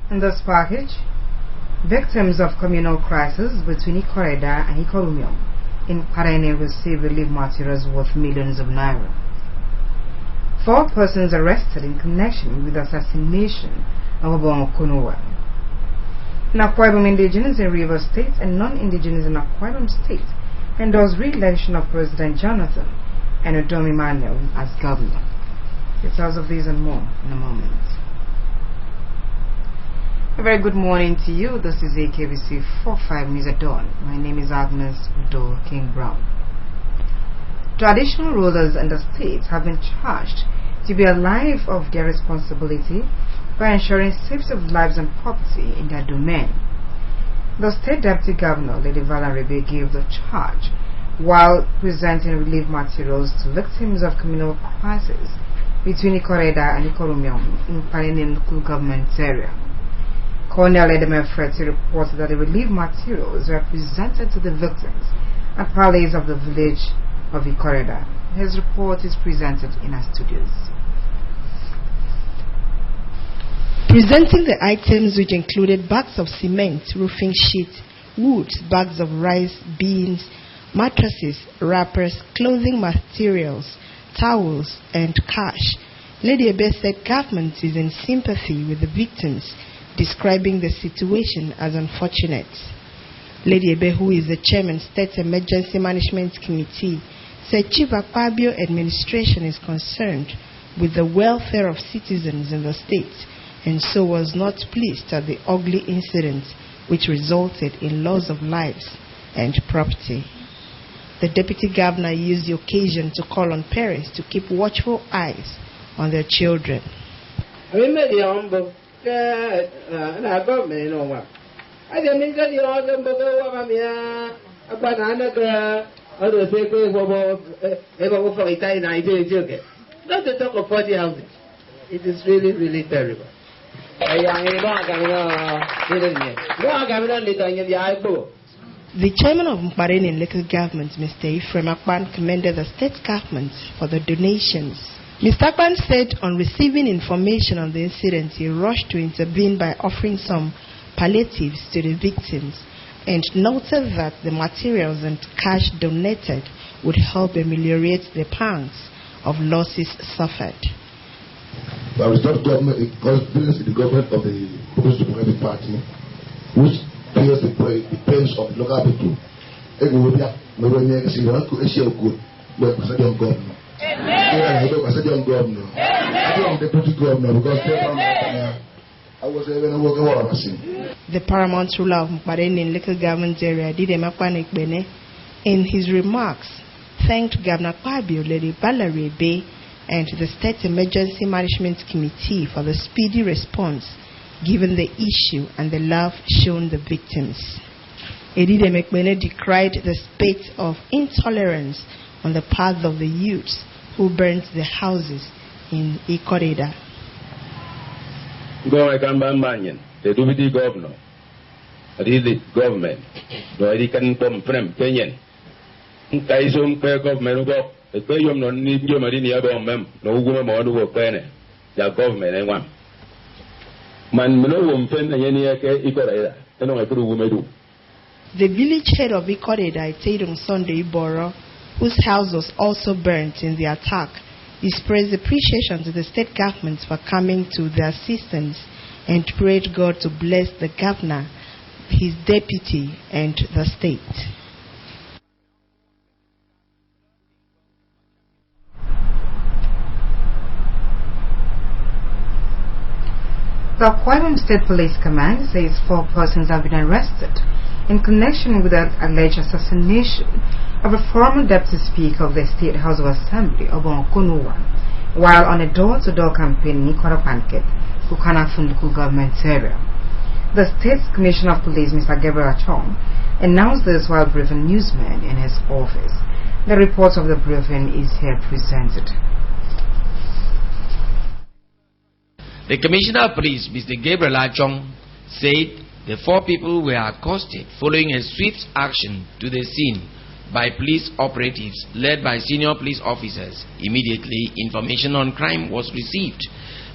In this package, victims of communal crisis between Ikoreda and Ikorumium in Parene receive relief materials worth millions of naira. 4 persons arrested in connection with the assassination of Obon Okonowa. Akwa Ibom indigenous in Rivers State and non-indigenous in Akwa Ibom State endorse re-election of President Jonathan and Udom Emmanuel as governor. Details of these and more in a moment. A very good morning to you. This is AKBC 45 News at Dawn. My name is Agnes Udo King Brown. Traditional rulers in the state have been charged to be alive of their responsibility by ensuring safety of lives and property in their domain. The State Deputy Governor, Lady Valerie Rebe, gave the charge while presenting relief materials to victims of communal crisis between Ikoreda and Ikorumium in Parene local government area. Colonel Edeme Freti reported that the relief materials were presented to the victims at Palace of the village of Ikoreda. His report is presented in our studios. Presenting the items, which included bags of cement, roofing sheets, wood, bags of rice, beans, mattresses, wrappers, clothing materials, towels, and cash, Lady Ebe said government is in sympathy with the victims, describing the situation as unfortunate. Lady Ebe, who is the chairman State Emergency Management Committee, said Chief Akpabio administration is concerned with the welfare of citizens in the state, and so was not pleased at the ugly incident which resulted in loss of lives and property. The deputy governor used the occasion to call on parents to keep watchful eyes on their children. Not to talk of 40 houses. It is really, really terrible. The chairman of Mparene local government, Mr. Ephraim Akpan, commended the state government for the donations. Mr. Akpan said on receiving information on the incident, he rushed to intervene by offering some palliatives to the victims and noted that the materials and cash donated would help ameliorate the pangs of losses suffered. But it's not government, because this is the government of the People's Democratic Party, which pays the pains of the local people. The paramount ruler of Mparene local government area, Dide Makwane Ekbene, in his remarks, thanked Governor Akpabio, Lady Valerie Rebe, and the State Emergency Management Committee for the speedy response given the issue and the love shown the victims. Edide Mekbene decried the spate of intolerance on the part of the youths who burnt their houses in Ikoreda. The deputy governor, the government, the Kenyan, Kaisum government, the Kayum no need your Marina government, no woman or no penny, their government and one. Man, no woman, Ikoreda, and no, I could do. The village head of Ikoreda, Tatum Sunday Borough, whose house was also burnt in the attack, expressed appreciation to the state government for coming to their assistance and prayed God to bless the governor, his deputy, and the state. The Akwa Ibom State Police Command says 4 persons have been arrested in connection with the alleged assassination of a former Deputy Speaker of the State House of Assembly, Obon Okonowa, while on a door-to-door campaign in Ikoropanket, Kukanafun local government area. The State's Commissioner of Police, Mr. Gabriel Achong, announced this while briefing newsmen in his office. The report of the briefing is here presented. The Commissioner of Police, Mr. Gabriel Achong, said the 4 people were accosted following a swift action to the scene by police operatives led by senior police officers. Immediately, information on crime was received.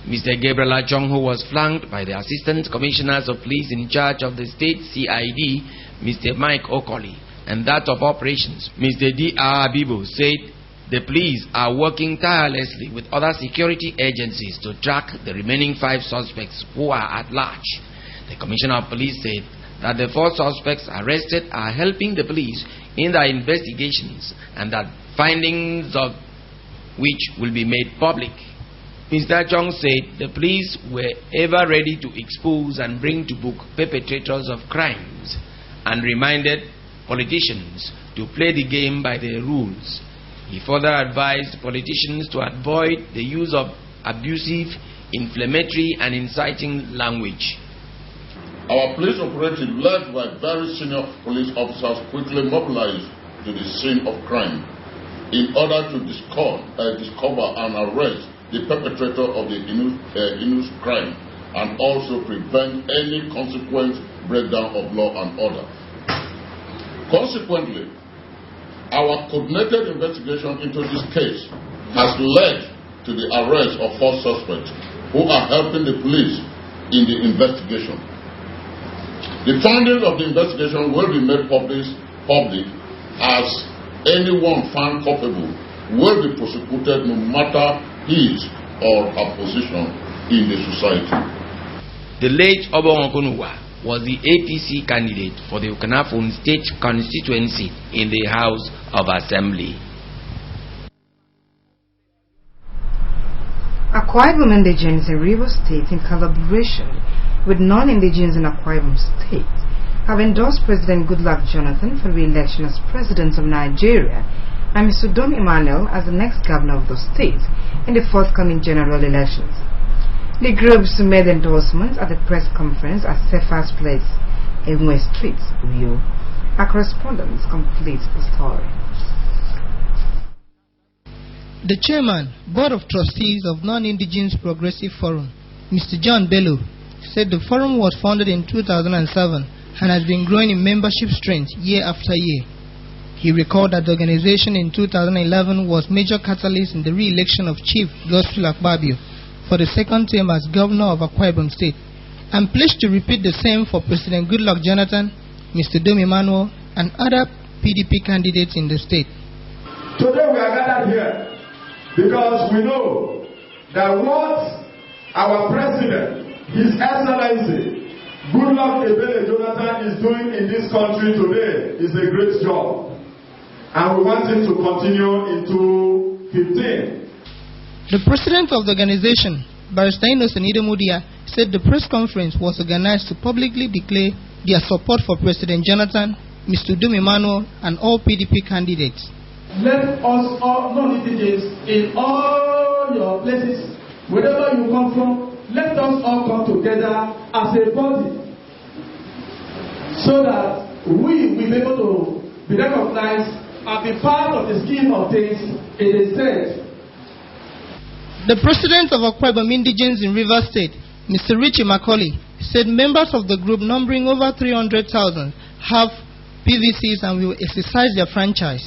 Mr. Gabriel Achong, who was flanked by the Assistant Commissioners of Police in charge of the State CID, Mr. Mike Okoli, and that of Operations, Mr. D.R. Abibu, said the police are working tirelessly with other security agencies to track the remaining 5 suspects who are at large. The Commissioner of Police said that the 4 suspects arrested are helping the police in their investigations and that findings of which will be made public. Mr. Chong said the police were ever ready to expose and bring to book perpetrators of crimes and reminded politicians to play the game by the rules. He further advised politicians to avoid the use of abusive, inflammatory and inciting language. Our police operative, led by very senior police officers, quickly mobilized to the scene of crime in order to discover and arrest the perpetrator of the heinous crime and also prevent any consequent breakdown of law and order. Consequently, our coordinated investigation into this case has led to the arrest of 4 suspects who are helping the police in the investigation. The findings of the investigation will be made public as anyone found culpable will be prosecuted no matter his or her position in the society. The late Obong Okonuwa was the APC candidate for the Okanafon State constituency in the House of Assembly. Akwa Ibom indigents in Rivers State, in collaboration with non-indigens in Akwa Ibom State, have endorsed President Goodluck Jonathan for re-election as President of Nigeria and Mr. Dom Emmanuel as the next governor of the state in the forthcoming general elections. The groups made endorsements at the press conference at Cephas Place, Enwe Street, Rio. Our correspondent completes the story. The chairman, Board of Trustees of Non-Indigenous Progressive Forum, Mr. John Bello, said the forum was founded in 2007 and has been growing in membership strength year after year. He recalled that the organization in 2011 was major catalyst in the re-election of Chief Gospel Akpabio for the second term as governor of Akwa Ibom State. I'm pleased to repeat the same for President Goodluck Jonathan, Mr. Dom Emmanuel, and other PDP candidates in the state. Today we are gathered here because we know that what our President, His Excellency, Goodluck Ebele Jonathan is doing in this country today is a great job. And we want him to continue into 15. The president of the organization, Barrister Innocent Idemudia, said the press conference was organized to publicly declare their support for President Jonathan, Mr. Dom Emmanuel, and all PDP candidates. Let us all non-indigenous in all your places, wherever you come from, let us all come together as a body so that we will be able to be recognized and be part of the scheme of things in the state. The president of Akwa Ibom Indigens in Rivers State, Mr. Richie Macaulay, said members of the group numbering over 300,000 have PVCs and will exercise their franchise.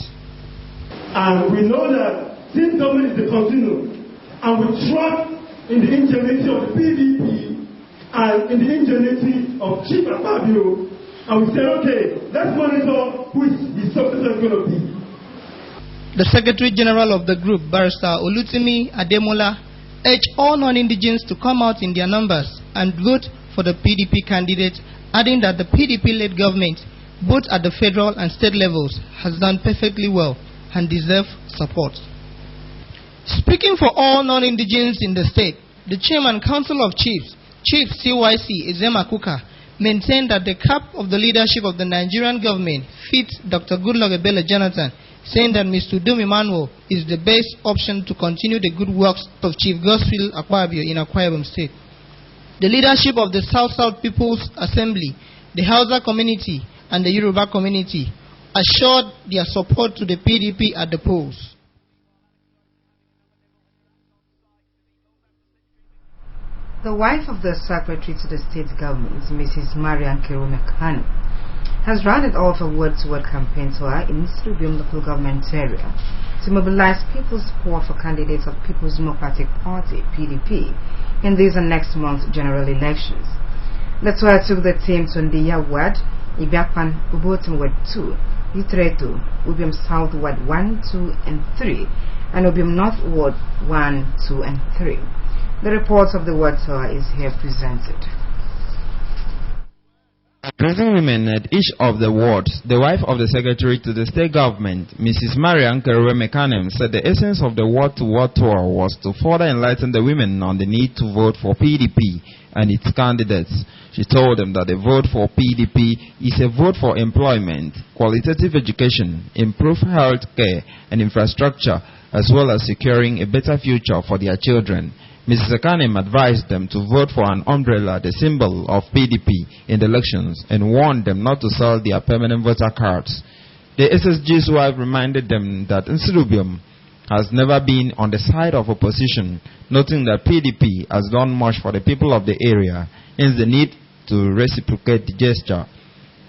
And we know that this government is the continuum, and we trust in the ingenuity of the PDP and in the ingenuity of Chief Akpabio, and we say, okay, let's monitor who is the successor going to be. The Secretary General of the group, Barrister Olutimi Ademola, urged all non-indigens to come out in their numbers and vote for the PDP candidate, adding that the PDP-led government, both at the federal and state levels, has done perfectly well and deserves support. Speaking for all non-indigens in the state, the Chairman Council of Chiefs, Chief CYC Ezema Kuka, maintained that the cap of the leadership of the Nigerian government fits Dr. Goodluck Ebele Jonathan, saying that Mr. Dom Emmanuel is the best option to continue the good works of Chief Gospel Akpabio in Akwa Ibom State. The leadership of the South-South People's Assembly, the Hausa community, and the Yoruba community assured their support to the PDP at the polls. The wife of the Secretary to the State Government, Mrs. Marian Kerume Khan, has rounded off a word-to-word campaign tour in East Rubium local government area to mobilize people's support for candidates of People's Democratic Party, PDP, in this and next month's general elections. The tour took the team to Ndiya Ward, Ibiakpan, Ubotum Ward 2, Utrecht, Ubium South Ward 1, 2, and 3, and Ubium North Ward 1, 2, and 3. The report of the ward tour is here presented. Addressing women at each of the wards, the wife of the Secretary to the State Government, Mrs. Marian Kerewe Mekanem, said the essence of the ward-to-ward tour was to further enlighten the women on the need to vote for PDP and its candidates. She told them that the vote for PDP is a vote for employment, qualitative education, improved health care and infrastructure, as well as securing a better future for their children. Mrs. Akanem advised them to vote for an umbrella, the symbol of PDP, in the elections, and warned them not to sell their permanent voter cards. The SSG's wife reminded them that Nsirubium has never been on the side of opposition, noting that PDP has done much for the people of the area, hence the need to reciprocate the gesture.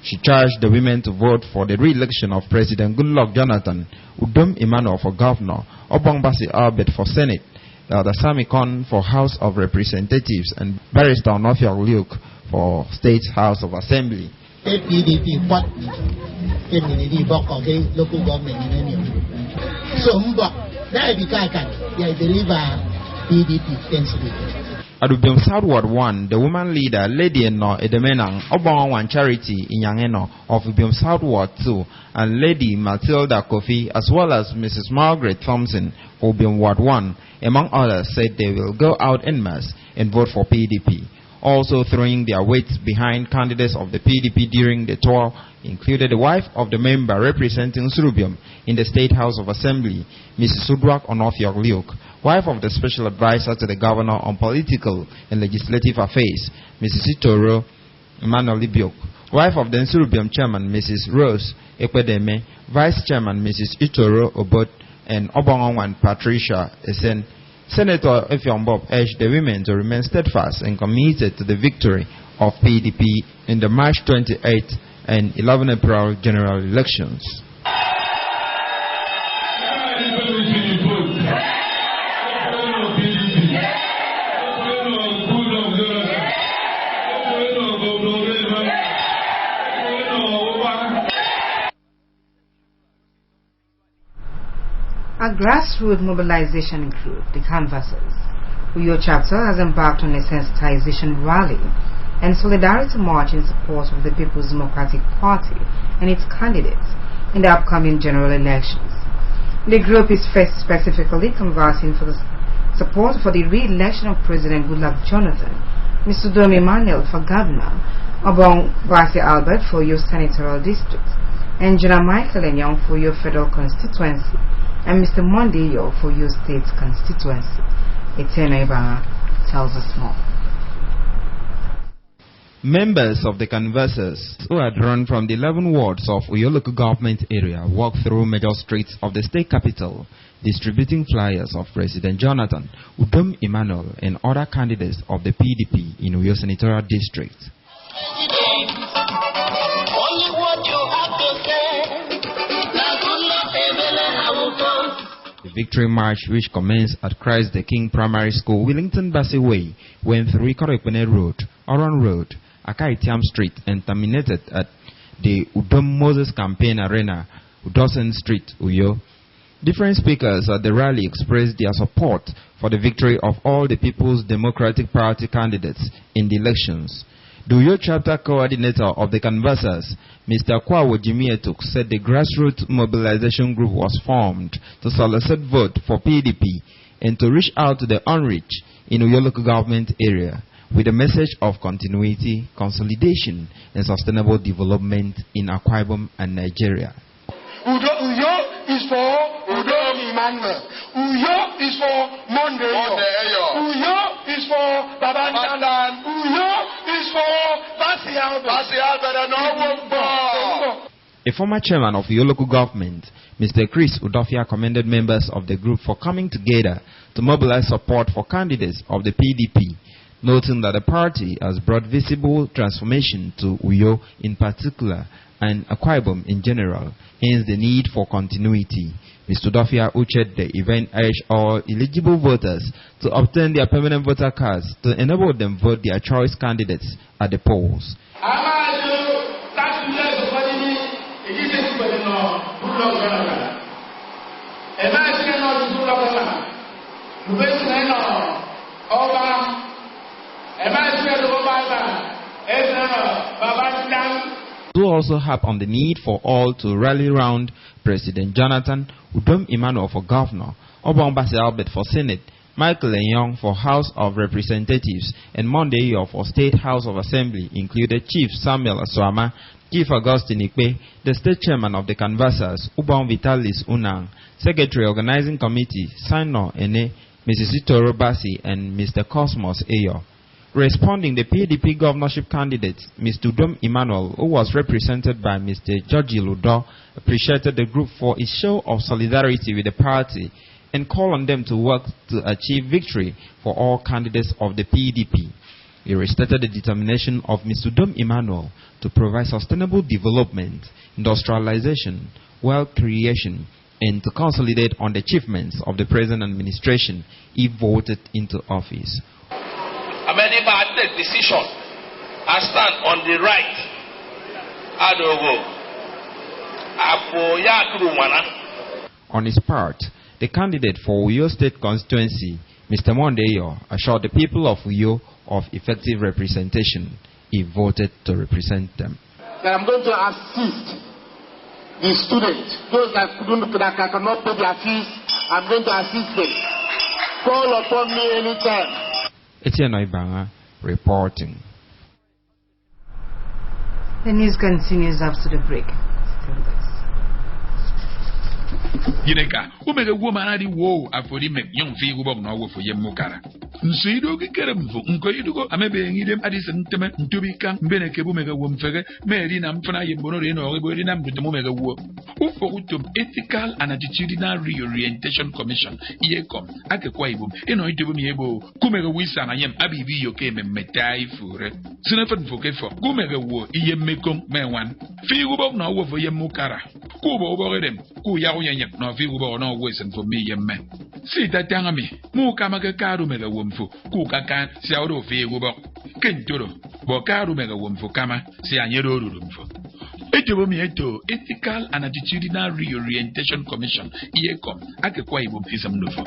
She charged the women to vote for the re-election of President Goodluck Jonathan, Udom Emmanuel for governor, Obongbasi Albert for Senate, the Samikon for House of Representatives, and Barrister Onofia Luke for State House of Assembly. PDP what community block of local government so that I deliver PDP density. At Ubium Southward 1, the woman leader, Lady Eno Edemenang, Obonwan Charity in Yangeno of Ubium Southward 2, and Lady Matilda Kofi, as well as Mrs. Margaret Thompson for Ubium Ward 1, among others, said they will go out en masse and vote for PDP. Also throwing their weight behind candidates of the PDP during the tour included the wife of the member representing Surubium in the State House of Assembly, Mrs. Sudrak Onofia Luke, wife of the Special Advisor to the Governor on Political and Legislative Affairs, Mrs. Itoro Emmanuel Libiok, wife of the Surubium Chairman, Mrs. Rose Ekwedeme, Vice Chairman, Mrs. Itoro Obot, and Obongonwan Patricia Esen. Senator Effiong Bob urged the women to remain steadfast and committed to the victory of PDP in the March 28 and 11 April general elections. A grassroots mobilization group, the Canvassers, Uyo chapter, has embarked on a sensitization rally and solidarity march in support of the People's Democratic Party and its candidates in the upcoming general elections. The group is first specifically canvassing for the support for the re-election of President Goodluck Jonathan, Mr. Udom Emmanuel for governor, Obongbasi Albert for your senatorial district, and General Michael Enyong for your federal constituency, and Mr. Mondeyo for your state constituency. Etienne Ibanga tells us more. Members of the Canvassers who had run from the 11 wards of Uyo local government area walked through major streets of the state capital, distributing flyers of President Jonathan, Udom Emmanuel, and other candidates of the PDP in Uyo senatorial district. The victory march, which commenced at Christ the King Primary School, Wellington Bassey Way, went through Ikorekpene Road, Oron Road, Akaitiam Street, and terminated at the Udom Moses Campaign Arena, Udosen Street, Uyo. Different speakers at the rally expressed their support for the victory of all the People's Democratic Party candidates in the elections. The Uyo chapter coordinator of the Canvassers, Mr. Kwawo Jimietuk, said the grassroots mobilization group was formed to solicit vote for PDP and to reach out to the unreached in Uyo local government area with a message of continuity, consolidation, and sustainable development in Akwa Ibom and Nigeria. Uyo is for Udom Emmanuel. Uyo is for Mondeyo. Uyo is for Babandan. Uyo is for Basi Albert and all. A former chairman of Uyo local government, Mr. Chris Udofia, commended members of the group for coming together to mobilize support for candidates of the PDP, noting that the party has brought visible transformation to Uyo in particular and Akwa Ibom in general, hence the need for continuity. Mr. Dofia urged the event urged all eligible voters to obtain their permanent voter cards to enable them vote their choice candidates at the polls. To also harp on the need for all to rally round President Jonathan Udom Emmanuel for governor, Obangbasi Albert for Senate, Michael Enyong for House of Representatives, and Monday for State House of Assembly included Chief Samuel Aswama, Chief Augustine Ikpe, the State Chairman of the Canvassers, Ubon Vitalis Unang, Secretary Organizing Committee, Sino Ene, Mrs. Itoro Basi, and Mr. Cosmos Ayo. Responding, the PDP governorship candidate, Mr. Udom Emmanuel, who was represented by Mr. Georgie Ludo, appreciated the group for its show of solidarity with the party and called on them to work to achieve victory for all candidates of the PDP. He restated the determination of Mr. Udom Emmanuel to provide sustainable development, industrialization, wealth creation, and to consolidate on the achievements of the present administration if voted into office. If I take decision, I stand on the right. On his part, the candidate for Uyo State constituency, Mr. Mondeyo, assured the people of Uyo of effective representation if voted to represent them. That I'm going to assist the students, those that cannot pay their fees. I'm going to assist them. Call upon me anytime. Etienne Ibanga reporting. The news continues after the break. Still this. Yineka, umege woman adi wo afori me young fi ubok no wo for yem mukara. Nso ido kikere mfo nko idugo amebe ngidem adi senteme ntubika mbene kebu mege wo mfege meri na mfana yembono re no ebo na mdutemo mege wo. Ufo utum Ethical and Attitudinal Reorientation Commission IECOM Akwa Ibom eno itobo mi ebo kumege wisa na yem abibi yoke me metai fure. Sinefen foke fo kumege wo iyem mekom menwan. Fi ubok no wo for yem mukara. Kubo ubok dem ku ya yek no fi ubok no wo sen for me yem me. Si tatanga mi mu kamake karu mege wo mfo ku kaka si awro fi ubok kentoro bo karu mege wo mfo kama si anyero ruru mfo. Ethical and Attitudinal Reorientation Commission IECOM Akwa Ibom Fisam Nufo.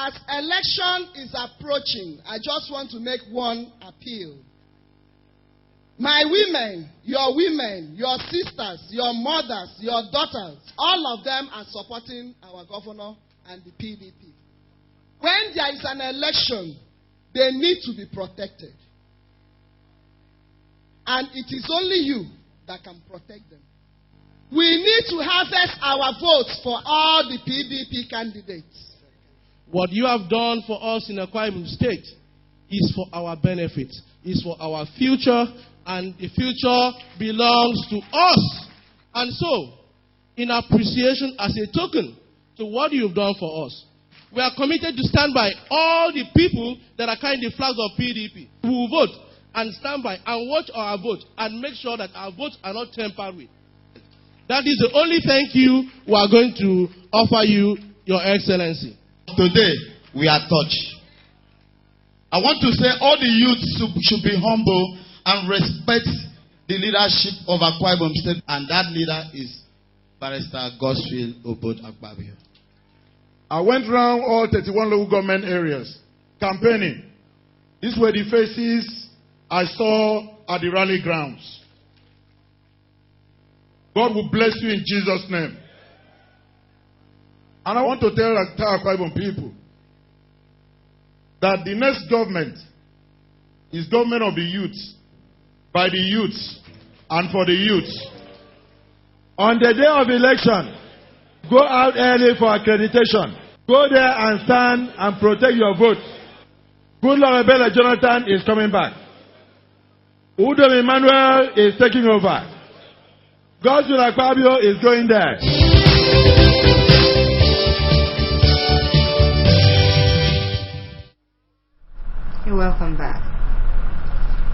As election is approaching, I just want to make one appeal. My women, your sisters, your mothers, your daughters, all of them are supporting our governor and the PDP. When there is an election, they need to be protected. And it is only you that can protect them. We need to harvest our votes for all the PDP candidates. What you have done for us in Akwa Ibom State is for our benefit, is for our future, and the future belongs to us. And so, in appreciation as a token to what you've done for us, we are committed to stand by all the people that are carrying the flags of PDP who will vote and stand by and watch our vote and make sure that our votes are not tampered with. That is the only thank you we are going to offer you, Your Excellency. Today, we are touched. I want to say all the youths should be humble and respect the leadership of Akwa Ibom State, and that leader is Barrister Godswill Obot Akpabio. I went around all 31 local government areas campaigning. These were the faces I saw at the rally grounds. God will bless you in Jesus' name. And I want to tell Akwa Ibom people that the next government is government of the youths, by the youths, and for the youths. On the day of election, go out early for accreditation. Go there and stand and protect your vote. Goodluck Ebele Jonathan is coming back. Udom Emmanuel is taking over. Godswill Akpabio is going there. You're welcome back.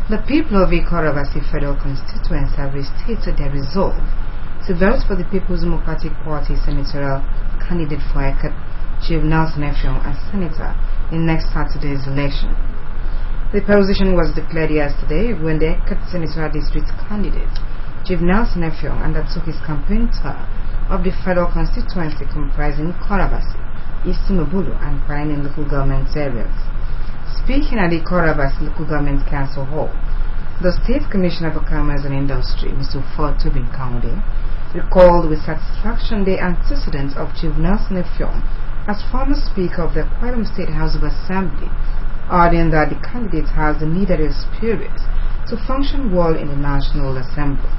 The people of Ikorabasi Federal Constituency have restated their resolve to vote for the People's Democratic Party senatorial candidate for Eket, Chief Nelson Effiong, as senator in next Saturday's election. The position was declared yesterday when the Eket senatorial district candidate, Chief Nelson Effiong, undertook his campaign tour of the federal constituency comprising Ikorabasi, Eastern Obulu, and Pioneer local government areas. Speaking at the Ikorabasi Local Government Council Hall, the State Commissioner for Commerce and Industry, Mr. Ford Tobin Kaunde, recalled with satisfaction the antecedents of Chief Nelson Effiong as former Speaker of the Akwa Ibom State House of Assembly, adding that the candidate has the needed experience to function well in the National Assembly.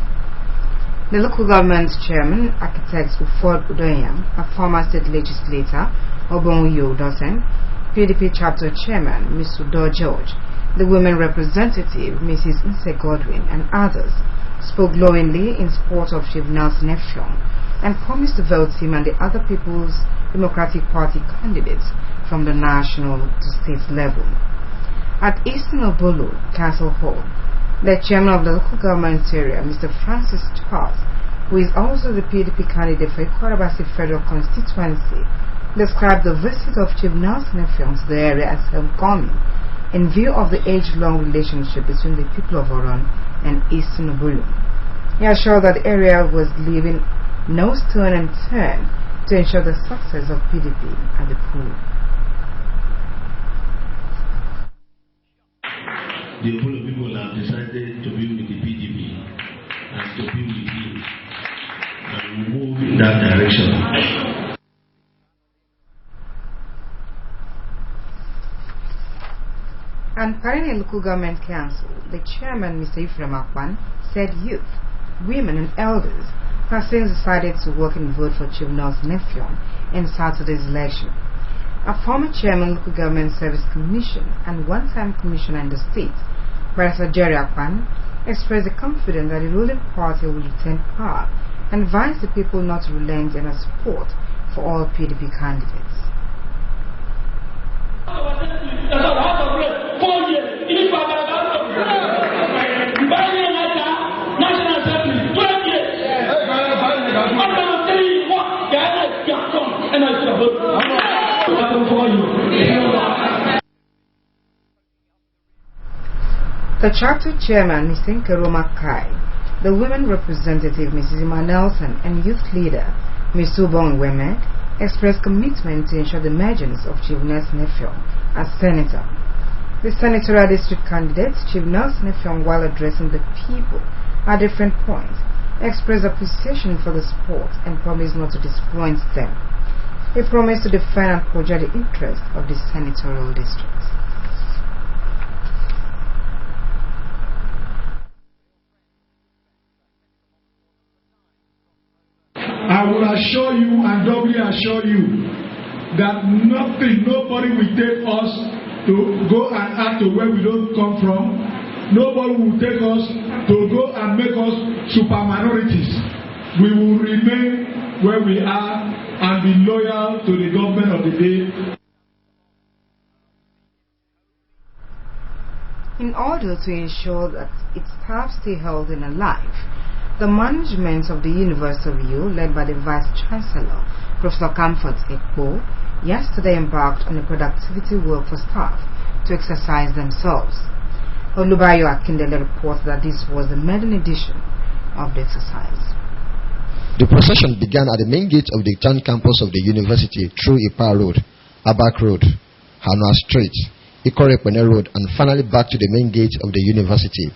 The local government chairman, Architect Uford Udoyam, a former state legislator, Obonyo Dosen, PDP chapter chairman, Mr. Do George, the women representative, Mrs. Nse Godwin, and others spoke glowingly in support of Chief Nelson Effiong and promised to vote him and the other People's Democratic Party candidates from the national to state level. At Eastern Obulu Castle Hall, the chairman of the local government area, Mr. Francis Charles, who is also the PDP candidate for Ikorabasi Federal Constituency, described the visit of Chief Nelson Effiong to the area as homecoming in view of the age-long relationship between the people of Oron and Eastern Obulu. He assured that the area was leaving no stone unturned to ensure the success of PDP at the pool. The Obulu people have decided to be with the PDP and to be with him and move in that direction. And Pioneer Local Government Council, the chairman, Mr. Ephraim Akpan, said youth, women and elders have since decided to work and vote for Chief Nelson Effiong in Saturday's election. A former chairman, Local Government Service Commission, and one-time commissioner in the state, Barrister Jerry Akpan, expressed the confidence that the ruling party will retain power and advised the people not to relent in their support for all PDP candidates. 4 years. If I National Assembly, 12 years. I'm going to tell you what, guys, come and I said, for you. The chapter chairman, Mr. Nkeroma Kai, the women representative, Mrs. Ima Nelson, and youth leader, Ms. Ubong Weme, expressed commitment to ensure the emergence of Chief Nelson Effiong as senator. The senatorial district candidate, Chief Nelson Effiong, while addressing the people at different points, expressed appreciation for the support and promised not to disappoint them. He promised to defend and project the interests of the senatorial district. I will assure you and doubly assure you that nobody will take us to go and act to where we don't come from. Nobody will take us to go and make us super minorities. We will remain where we are and be loyal to the government of the day. In order to ensure that its staff stay healthy and alive, the management of the University of U, led by the Vice Chancellor, Professor Comfort Ekpo, yesterday embarked on a productivity work for staff to exercise themselves. Olubayo Akindele reports that this was the maiden edition of the exercise. The procession began at the main gate of the town campus of the university through Ipa Road, Abak Road, Hanwa Street, Ikorepene Road, and finally back to the main gate of the university.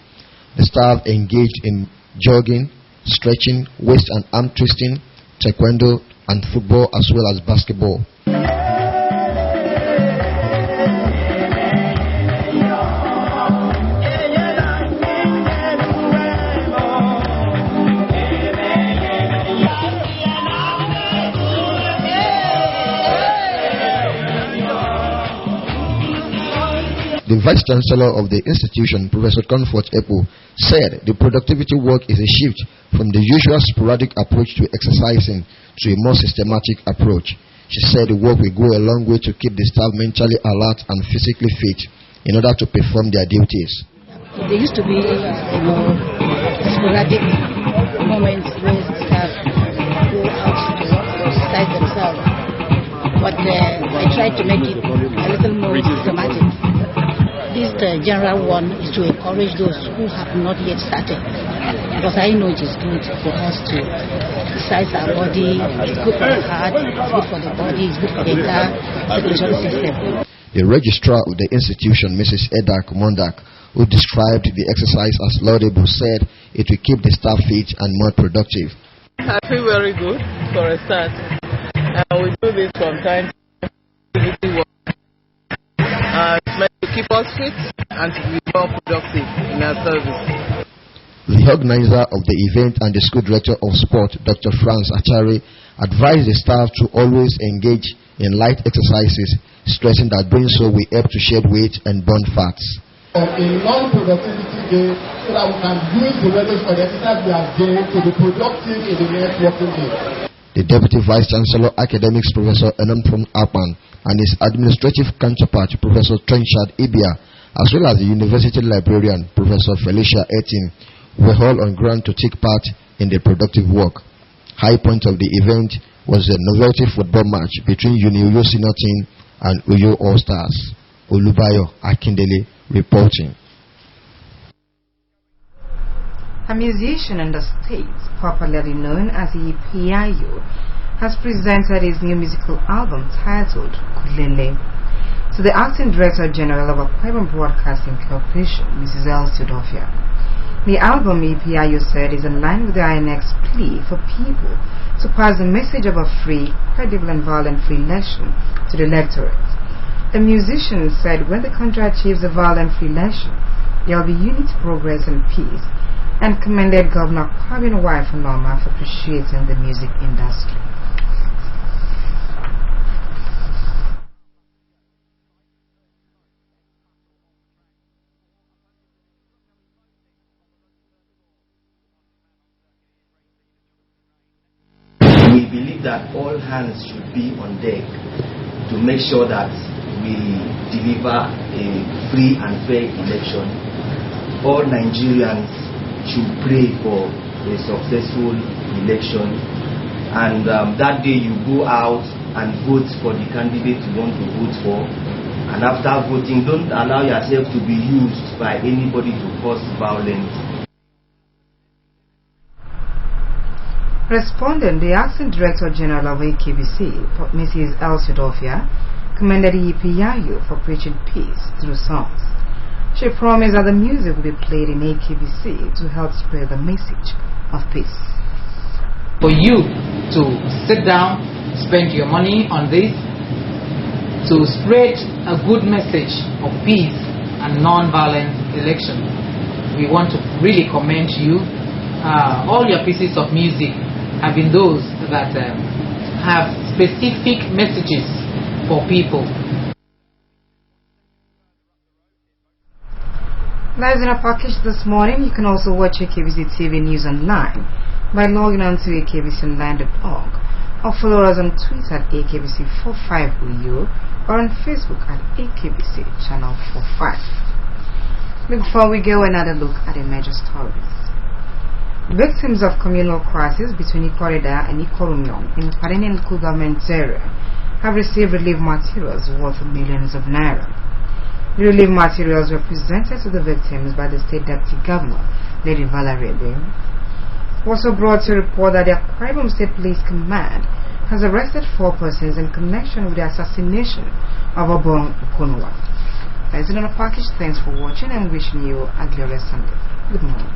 The staff engaged in jogging, stretching, waist and arm twisting, taekwondo, and football as well as basketball. The Vice Chancellor of the institution, Professor Comfort Epo, said the productivity work is a shift from the usual sporadic approach to exercising to a more systematic approach. She said the work will go a long way to keep the staff mentally alert and physically fit in order to perform their duties. There used to be sporadic moments where staff go out to exercise themselves, but I tried to make it a little more systematic. This general one is to encourage those who have not yet started, because I know it is good for us to exercise our body. It's good for the heart, it's good for the body, it's good for the entire circulatory system. The registrar of the institution, Mrs. Eda Kumondak, who described the exercise as laudable, said it will keep the staff fit and more productive. I feel very good for a start. We do this from time to time. It's meant to keep us fit and to be more productive in our service. The organizer of the event and the school director of sport, Dr. Franz Achari, advised the staff to always engage in light exercises, stressing that doing so will help to shed weight and burn fats. A non-productivity day so that we can use the weather for the exercise we are doing to be productive in the next working day. The Deputy Vice Chancellor, Academics Professor Enamfron Apan, and his administrative counterpart, Professor Trenchard Ibia, as well as the University Librarian, Professor Felicia Etin, were all on ground to take part in the productive work. High point of the event was a novelty football match between Uyo Senior Team and Uyo All-Stars. Olubayo Akindele reporting. A musician in the States, popularly known as Ipiayo, has presented his new musical album titled Kulele to the Acting Director General of Akwa Ibom Broadcasting Corporation, Mrs. Elsie Odofia. The album, Ipiayo said, is in line with the INEC's plea for people to pass the message of a free, credible and violent-free election to the electorate. The musician said when the country achieves a violent-free election, there will be unity, progress and peace, and commended Governor Kwabena Nkrumah for appreciating the music industry. We believe that all hands should be on deck to make sure that we deliver a free and fair election. All Nigerians should pray for a successful election, and that day you go out and vote for the candidate you want to vote for, and after voting, don't allow yourself to be used by anybody to cause violence. Responding, the Acting Director General of AKBC, Mrs. Elsie Odofia, commended Ipiayo for preaching peace through songs. She promised that the music will be played in AKBC to help spread the message of peace. For you to sit down, spend your money on this, to spread a good message of peace and non-violent election, we want to really commend you. All your pieces of music have been those that have specific messages for people. Live in a package this morning, you can also watch AKBC TV News online by logging on to akbconline.org or follow us on Twitter at AKBC45EU or on Facebook at AKBC Channel 45. Before we go, another look at the major stories. Victims of communal crisis between Ikorida and Ikorumyong in Padene local government area have received relief materials worth millions of naira. The relief materials were presented to the victims by the State Deputy Governor, Lady Valerie Ebe. Also brought to report that the Akwa Ibom State Police Command has arrested 4 persons in connection with the assassination of Obong Okonwa. That is it on a package. Thanks for watching and wishing you a glorious Sunday. Good morning.